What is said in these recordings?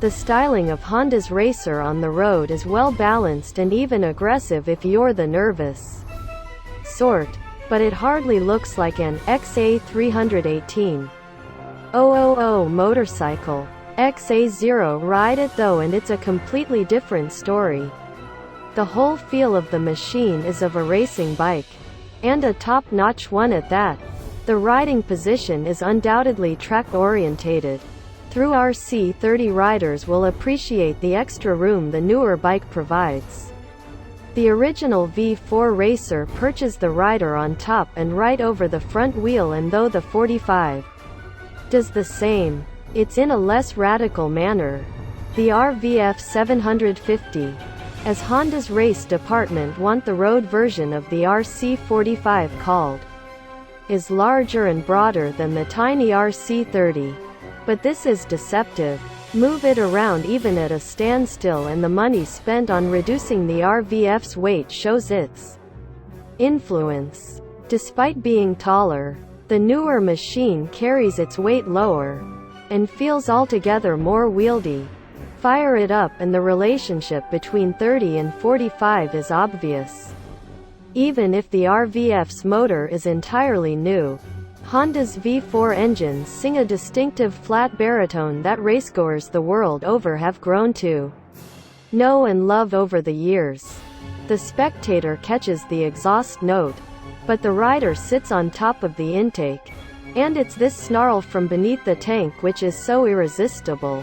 The styling of Honda's racer on the road is well balanced and even aggressive if you're the nervous sort, but it hardly looks like an XA318 000 motorcycle. XA0 ride it though, and it's a completely different story. The whole feel of the machine is of a racing bike, and a top-notch one at that. The riding position is undoubtedly track-orientated. Through RC30 riders will appreciate the extra room the newer bike provides. The original V4 racer perches the rider on top and right over the front wheel, and though the 45 does the same, it's in a less radical manner. The RVF750, as Honda's race department want the road version of the RC45 called, is larger and broader than the tiny RC30. But this is deceptive. Move it around even at a standstill and the money spent on reducing the RVF's weight shows its influence. Despite being taller, the newer machine carries its weight lower, and feels altogether more wieldy. Fire it up and the relationship between 30 and 45 is obvious. Even if the RVF's motor is entirely new, Honda's V4 engines sing a distinctive flat baritone that racegoers the world over have grown to know and love over the years. The spectator catches the exhaust note, but the rider sits on top of the intake, and it's this snarl from beneath the tank which is so irresistible.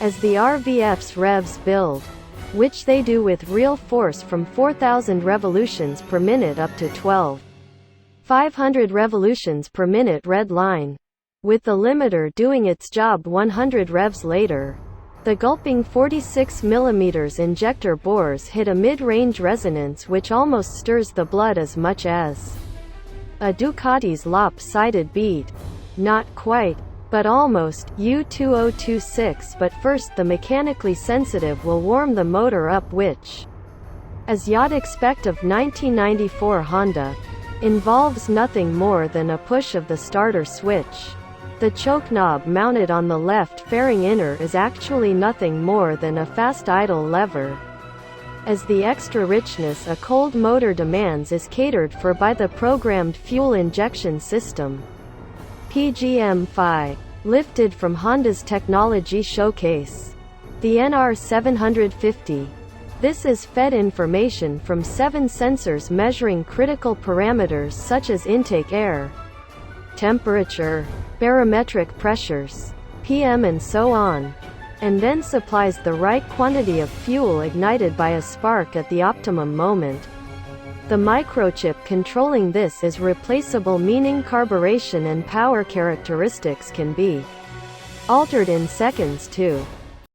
As the RVF's revs build, which they do with real force from 4,000 revolutions per minute up to 12,500 revolutions per minute red line, with the limiter doing its job 100 revs later, the gulping 46mm injector bores hit a mid-range resonance which almost stirs the blood as much as a Ducati's lopsided beat. Not quite, but almost, U2026. But first the mechanically sensitive will warm the motor up, which, as you'd expect of 1994 Honda, involves nothing more than a push of the starter switch. The choke knob mounted on the left fairing inner is actually nothing more than a fast idle lever, as the extra richness a cold motor demands is catered for by the programmed fuel injection system. PGM-5, lifted from Honda's technology showcase, the NR750. This is fed information from 7 sensors measuring critical parameters such as intake air, temperature, barometric pressures, PM and so on, and then supplies the right quantity of fuel ignited by a spark at the optimum moment. The microchip controlling this is replaceable, meaning carburation and power characteristics can be altered in seconds too.